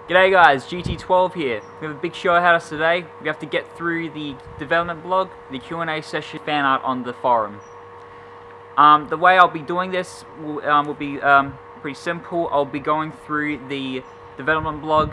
G'day guys, GT12 here. We have a big show ahead of us today. We have to get through the development blog, the Q&A session, fan art on the forum. The way I'll be doing this will be pretty simple. I'll be going through the development blog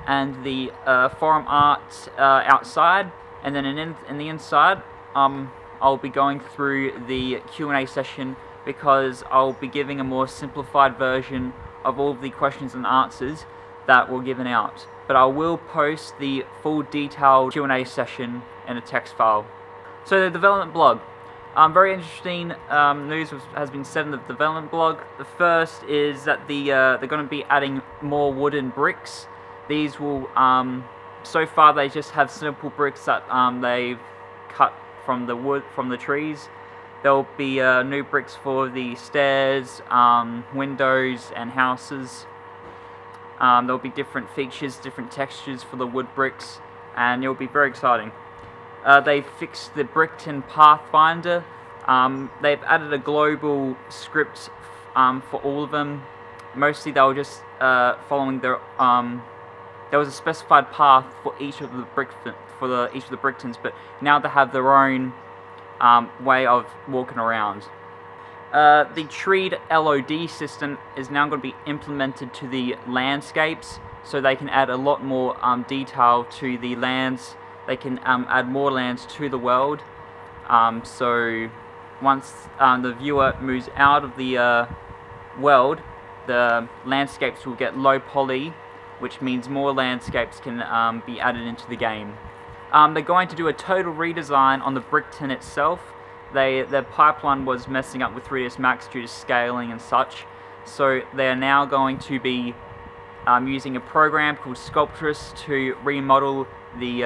and the forum art outside, and then in the inside I'll be going through the Q&A session, because I'll be giving a more simplified version of all of the questions and answers that were given out. But I will post the full detailed Q&A session in a text file. So the development blog. Very interesting news has been said in the development blog. The first is that they're going to be adding more wooden bricks. These will, so far they just have simple bricks that they've cut from the wood, from the trees. There'll be new bricks for the stairs, windows and houses. There'll be different features, different textures for the wood bricks, and it'll be very exciting. They've fixed the Brickton Pathfinder. They've added a global script for all of them. Mostly they were just following their there was a specified path for each of the Bricktons, but now they have their own way of walking around. The treed LOD system is now going to be implemented to the landscapes, so they can add a lot more detail to the lands. They can add more lands to the world. So once the viewer moves out of the world, the landscapes will get low poly, which means more landscapes can be added into the game. They're going to do a total redesign on the Brickton itself. Their pipeline was messing up with 3ds Max due to scaling and such, so they're now going to be using a program called Sculptress to remodel the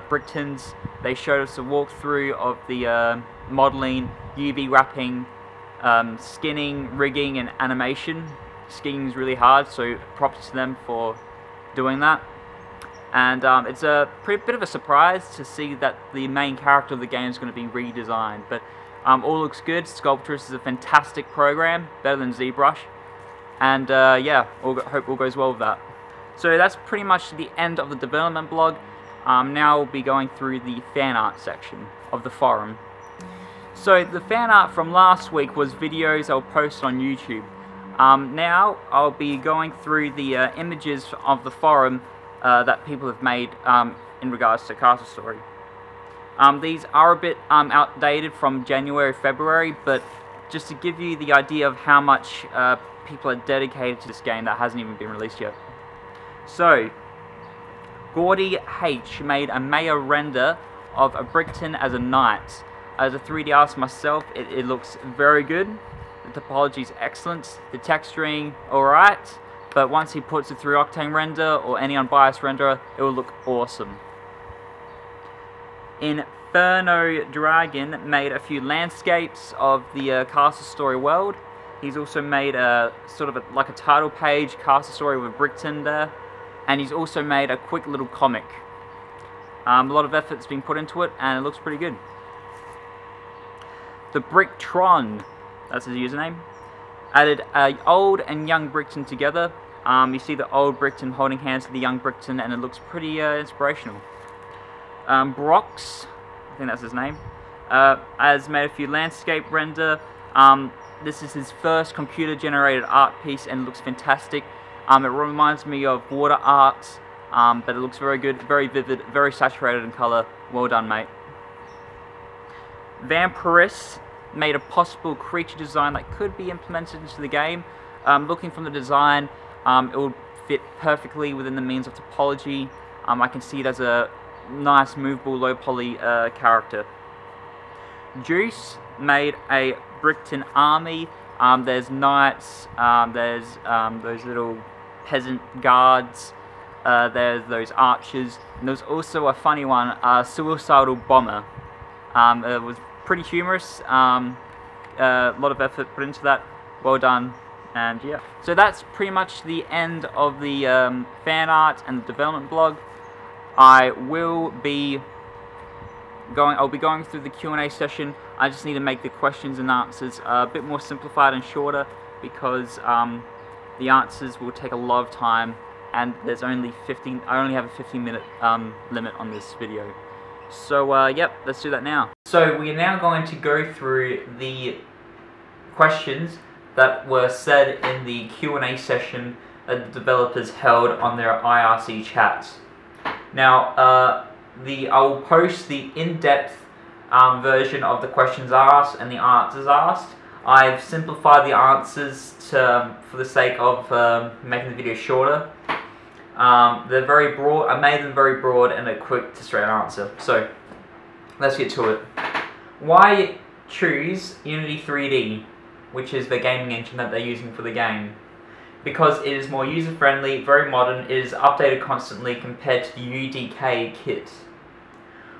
Bricktons. They showed us a walkthrough of the modeling, UV wrapping, skinning, rigging and animation. Skinning is really hard, so props to them for doing that. And it's a bit of a surprise to see that the main character of the game is going to be redesigned, but all looks good. Sculptress is a fantastic program, better than ZBrush, and yeah, hope all goes well with that. So that's pretty much the end of the development blog. Now we'll be going through the fan art section of the forum. So the fan art from last week was videos I'll post on YouTube. Now I'll be going through the images of the forum that people have made in regards to Castle Story. These are a bit outdated from January, February, but just to give you the idea of how much people are dedicated to this game that hasn't even been released yet. So, Gordy H made a Maya render of a Brickton as a knight. As a 3D artist myself, it looks very good. The topology is excellent, the texturing alright, but once he puts it through Octane Render or any unbiased renderer, it will look awesome. Inferno Dragon made a few landscapes of the Castle Story world. He's also made a sort of like a title page, Castle Story with a Brickton there, and he's also made a quick little comic. A lot of effort's been put into it, and it looks pretty good. The Bricktron, that's his username, added old and young Brickton together. You see the old Brickton holding hands with the young Brickton, and it looks pretty inspirational. Brox, I think that's his name, has made a few landscape render. This is his first computer-generated art piece, and it looks fantastic. It reminds me of water art, but it looks very good, very vivid, very saturated in color. Well done, mate. Vampirus made a possible creature design that could be implemented into the game. Looking from the design, it would fit perfectly within the means of topology. I can see it as a nice, movable, low poly character. Juice made a Brickton army. There's knights, there's those little peasant guards, there's those archers, and there's also a funny one, suicidal bomber. It was pretty humorous, a lot of effort put into that. Well done. And yeah, so that's pretty much the end of the fan art and the development blog. I'll be going through the Q&A session. I just need to make the questions and answers a bit more simplified and shorter, because the answers will take a lot of time and there's only 15. I only have a 15-minute limit on this video. So yep, let's do that now. So we are now going to go through the questions that were said in the Q&A session that the developers held on their IRC chat. Now, I will post the in-depth version of the questions asked and the answers asked. I've simplified the answers for the sake of making the video shorter. They're very broad. I made them very broad and a quick to straight answer. So let's get to it. Why choose Unity 3D, which is the gaming engine that they're using for the game? Because it is more user-friendly, very modern, it is updated constantly compared to the UDK kit.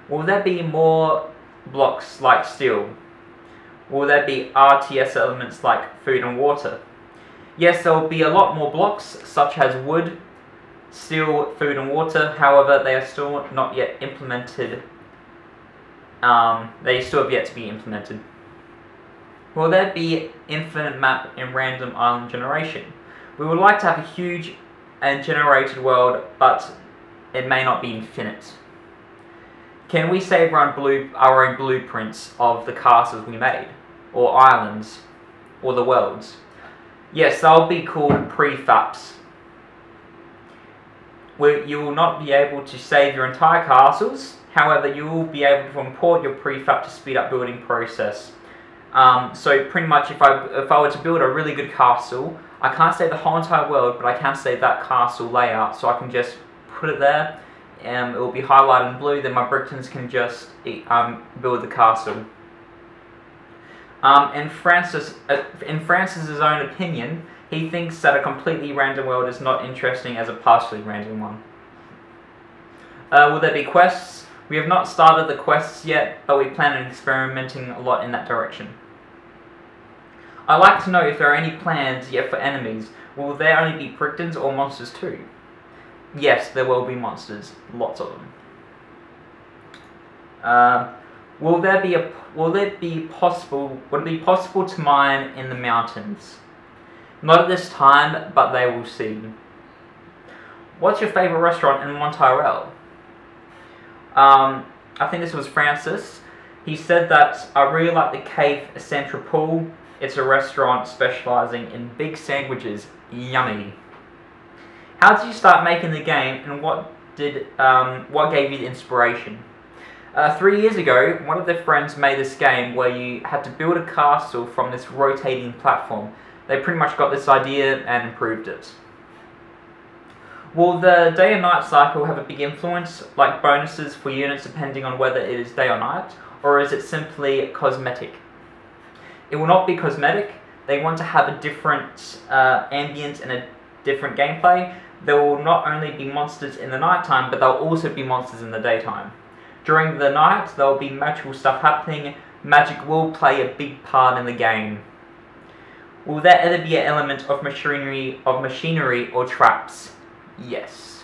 Will there be more blocks like steel? Will there be RTS elements like food and water? Yes, there will be a lot more blocks, such as wood, steel, food and water. However, they are still not yet implemented. They still have yet to be implemented. Will there be infinite map and random island generation? We would like to have a huge and generated world, but it may not be infinite. Can we save our own blueprints of the castles we made, or islands, or the worlds? Yes, they'll be called prefabs. You will not be able to save your entire castles, however you will be able to import your prefab to speed up building process. So pretty much if I were to build a really good castle, I can't save the whole entire world, but I can save that castle layout, so I can just put it there, and it will be highlighted in blue, then my bricktons can just build the castle. In Francis's own opinion, he thinks that a completely random world is not interesting as a partially random one. Will there be quests? We have not started the quests yet, but we plan on experimenting a lot in that direction. I'd like to know if there are any plans yet for enemies. Will there only be bricktons or monsters too? Yes, there will be monsters, lots of them. Would it be possible to mine in the mountains? Not at this time, but they will see. What's your favourite restaurant in Montreal? I think this was Francis. He said that I really like the Cave Central Pool. It's a restaurant specialising in big sandwiches. Yummy. How did you start making the game, and what gave you the inspiration? 3 years ago, one of their friends made this game where you had to build a castle from this rotating platform. They pretty much got this idea and improved it. Will the day and night cycle have a big influence, like bonuses for units depending on whether it is day or night, or is it simply cosmetic? It will not be cosmetic. They want to have a different ambience and a different gameplay. There will not only be monsters in the nighttime, but there will also be monsters in the daytime. During the night, there will be magical stuff happening. Magic will play a big part in the game. Will there ever be an element of machinery or traps? Yes.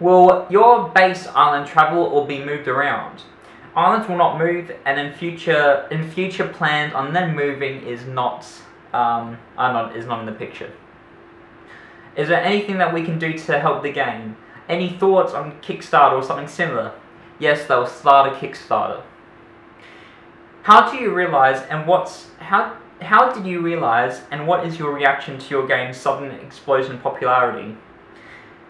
Will your base island travel or be moved around? Islands will not move, and in future plans on them moving is not in the picture. Is there anything that we can do to help the game? Any thoughts on Kickstarter or something similar? Yes, they'll start a Kickstarter. How did you realize and what is your reaction to your game's sudden explosion in popularity?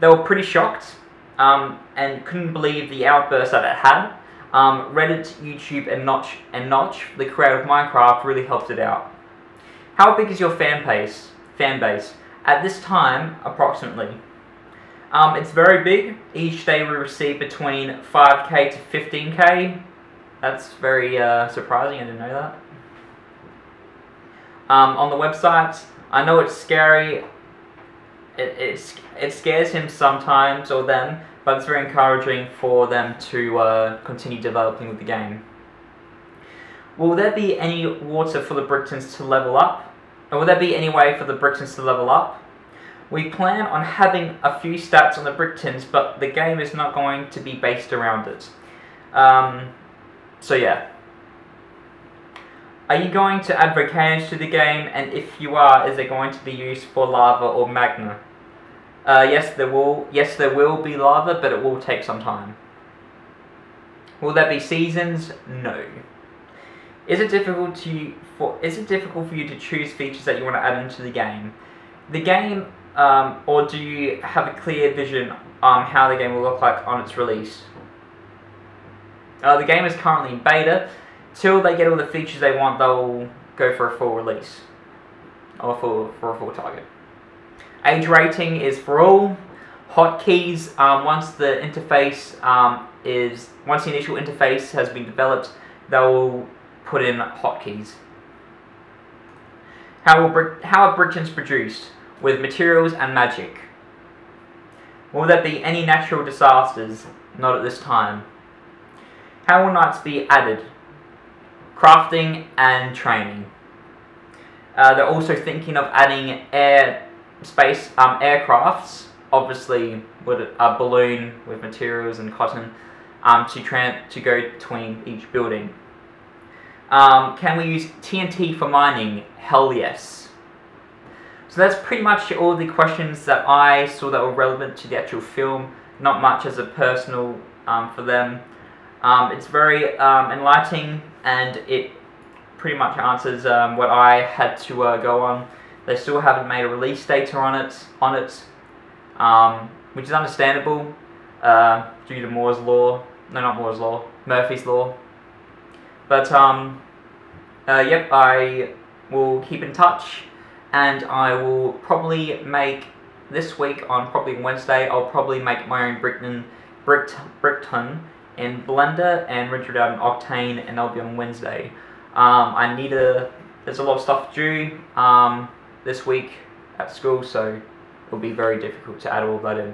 They were pretty shocked and couldn't believe the outburst that it had. Reddit, YouTube, and Notch, the creator of Minecraft, really helped it out. How big is your fan base? At this time, approximately. It's very big. Each day we receive between 5k to 15k. That's very surprising, I didn't know that. On the website, I know it's scary. It scares him sometimes, or them, but it's very encouraging for them to continue developing with the game. Will there be any water for the bricktons to level up? Or will there be any way for the bricktons to level up? We plan on having a few stats on the bricktons, but the game is not going to be based around it. So yeah. Are you going to add volcanoes to the game, and if you are, is it going to be used for lava or magma? Yes, there will be lava, but it will take some time. Will there be seasons? No. Is it difficult for you to choose features that you want to add into the game? Or do you have a clear vision on how the game will look like on its release? The game is currently in beta. Till they get all the features they want, they'll go for a full release, or for a full target. Age rating is for all. Hotkeys, once the initial interface has been developed, they'll put in hotkeys. How are Britons produced? With materials and magic. Will there be any natural disasters? Not at this time. How will knights be added? Crafting and training. They're also thinking of adding aircrafts, obviously with a balloon with materials and cotton, to go between each building. Can we use TNT for mining? Hell yes. So that's pretty much all the questions that I saw that were relevant to the actual film. Not much as a personal for them. It's very enlightening, and it pretty much answers what I had to go on. They still haven't made a release date on it, which is understandable due to Moore's law. No, not Moore's law, Murphy's law. But yep, I will keep in touch, and I will probably make this week on probably Wednesday. I'll probably make my own Brickton in Blender and render it out in Octane, and that'll be on Wednesday. There's a lot of stuff due this week at school, so it'll be very difficult to add all of that in.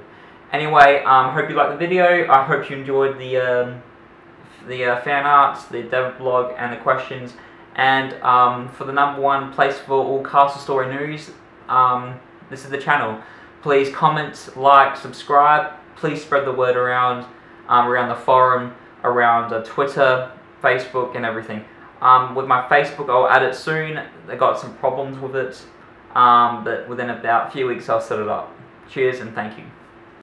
Anyway, hope you liked the video. I hope you enjoyed the fan arts, the dev blog, and the questions. And for the #1 place for all Castle Story news, this is the channel. Please comment, like, subscribe. Please spread the word around the forum, around Twitter, Facebook, and everything. With my Facebook, I'll add it soon. I got some problems with it, but within about a few weeks I'll set it up. Cheers and thank you.